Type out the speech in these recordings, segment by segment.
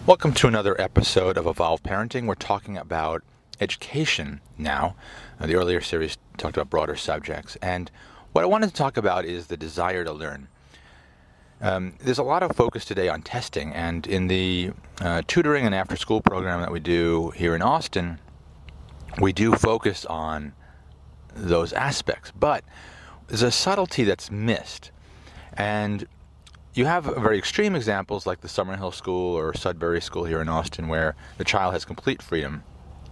Welcome to another episode of Evolved Parenting. We're talking about education now. The earlier series talked about broader subjects. And what I wanted to talk about is the desire to learn. There's a lot of focus today on testing. And in the tutoring and after-school program that we do here in Austin, we do focus on those aspects. But there's a subtlety that's missed. And you have very extreme examples like the Summerhill School or Sudbury School here in Austin where the child has complete freedom.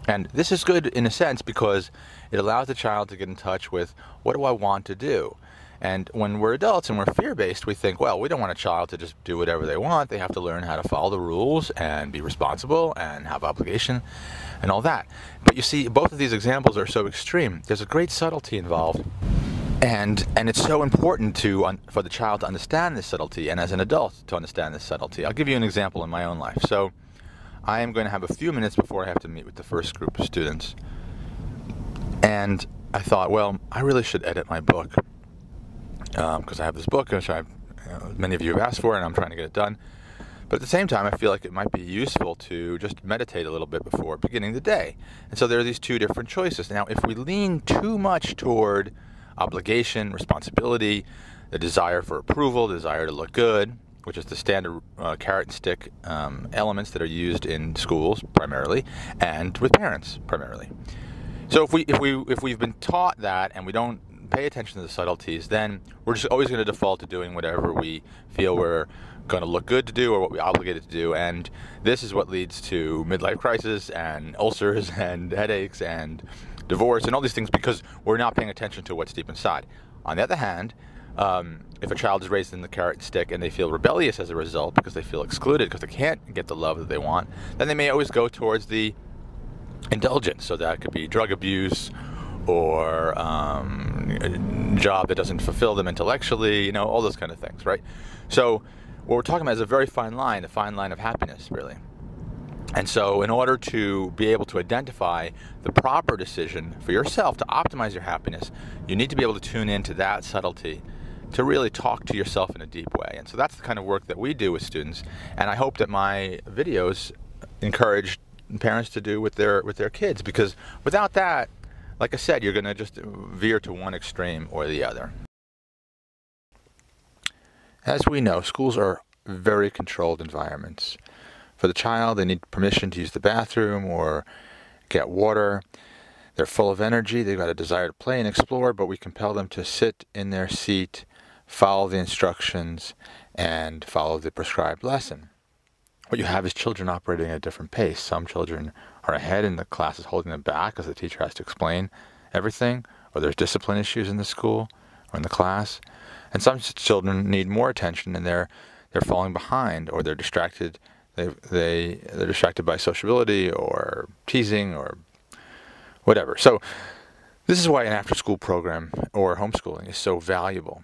And this is good in a sense because it allows the child to get in touch with, what do I want to do? And when we're adults and we're fear-based, we think, well, we don't want a child to just do whatever they want. They have to learn how to follow the rules and be responsible and have obligation and all that. But you see, both of these examples are so extreme. There's a great subtlety involved. And it's so important for the child to understand this subtlety, and as an adult to understand this subtlety. I'll give you an example in my own life. So I am going to have a few minutes before I have to meet with the first group of students. And I thought, well, I really should edit my book because I have this book, which many of you have asked for, and I'm trying to get it done. But at the same time, I feel like it might be useful to just meditate a little bit before beginning the day. And so there are these two different choices. Now, if we lean too much toward obligation, responsibility, the desire for approval, the desire to look good, which is the standard carrot and stick elements that are used in schools primarily, and with parents primarily. So if we've been taught that and we don't pay attention to the subtleties, then we're just always going to default to doing whatever we feel we're going to look good to do or what we're obligated to do, and this is what leads to midlife crisis and ulcers and headaches and divorce and all these things because we're not paying attention to what's deep inside. On the other hand, if a child is raised in the carrot and stick and they feel rebellious as a result because they feel excluded because they can't get the love that they want, then they may always go towards the indulgence. So that could be drug abuse or a job that doesn't fulfill them intellectually, all those kind of things, right? So what we're talking about is a very fine line, the fine line of happiness, really. And so in order to be able to identify the proper decision for yourself to optimize your happiness, you need to be able to tune into that subtlety to really talk to yourself in a deep way. And so that's the kind of work that we do with students. And I hope that my videos encourage parents to do with their kids, because without that, like I said, you're going to just veer to one extreme or the other. As we know, schools are very controlled environments. For the child, they need permission to use the bathroom or get water. They're full of energy. They've got a desire to play and explore, but we compel them to sit in their seat, follow the instructions, and follow the prescribed lesson. What you have is children operating at a different pace. Some children are ahead and the class is holding them back because the teacher has to explain everything, or there's discipline issues in the school or in the class. And some children need more attention and they're falling behind, or they're distracted. They're distracted by sociability or teasing or whatever. So this is why an after-school program or homeschooling is so valuable.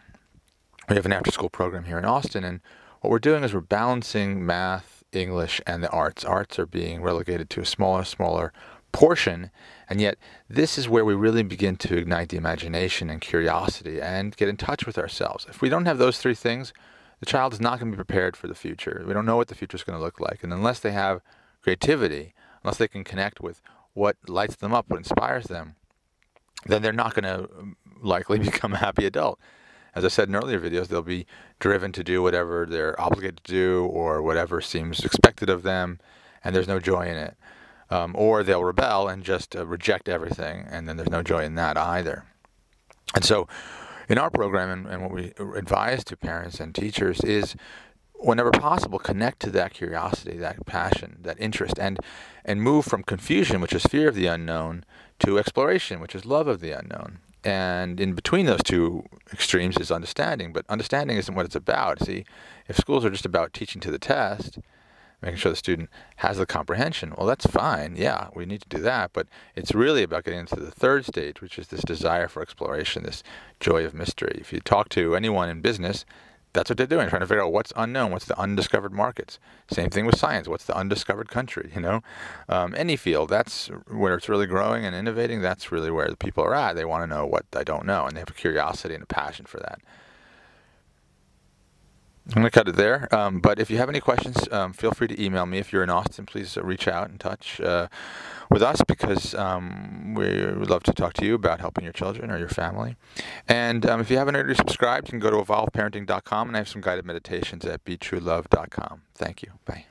We have an after-school program here in Austin, and what we're doing is we're balancing math, English, and the arts. Arts are being relegated to a smaller portion, and yet this is where we really begin to ignite the imagination and curiosity and get in touch with ourselves. If we don't have those three things, the child is not going to be prepared for the future. We don't know what the future is going to look like. And unless they have creativity, unless they can connect with what lights them up, what inspires them, then they're not going to likely become a happy adult. As I said in earlier videos, they'll be driven to do whatever they're obligated to do or whatever seems expected of them, and there's no joy in it. Or they'll rebel and just reject everything, and then there's no joy in that either. And so in our program, and what we advise to parents and teachers is, whenever possible, connect to that curiosity, that passion, that interest, and move from confusion, which is fear of the unknown, to exploration, which is love of the unknown. And in between those two extremes is understanding, but understanding isn't what it's about. See, if schools are just about teaching to the test, making sure the student has the comprehension, well, that's fine. Yeah, we need to do that. But it's really about getting into the third stage, which is this desire for exploration, this joy of mystery. If you talk to anyone in business, that's what they're doing, trying to figure out what's unknown, what's the undiscovered markets. Same thing with science. What's the undiscovered country, Any field, that's where it's really growing and innovating. That's really where the people are at. They want to know what I don't know, and they have a curiosity and a passion for that. I'm going to cut it there. But if you have any questions, feel free to email me. If you're in Austin, please reach out and touch with us, because we would love to talk to you about helping your children or your family. And if you haven't already subscribed, you can go to evolveparenting.com, and I have some guided meditations at betruelove.com. Thank you. Bye.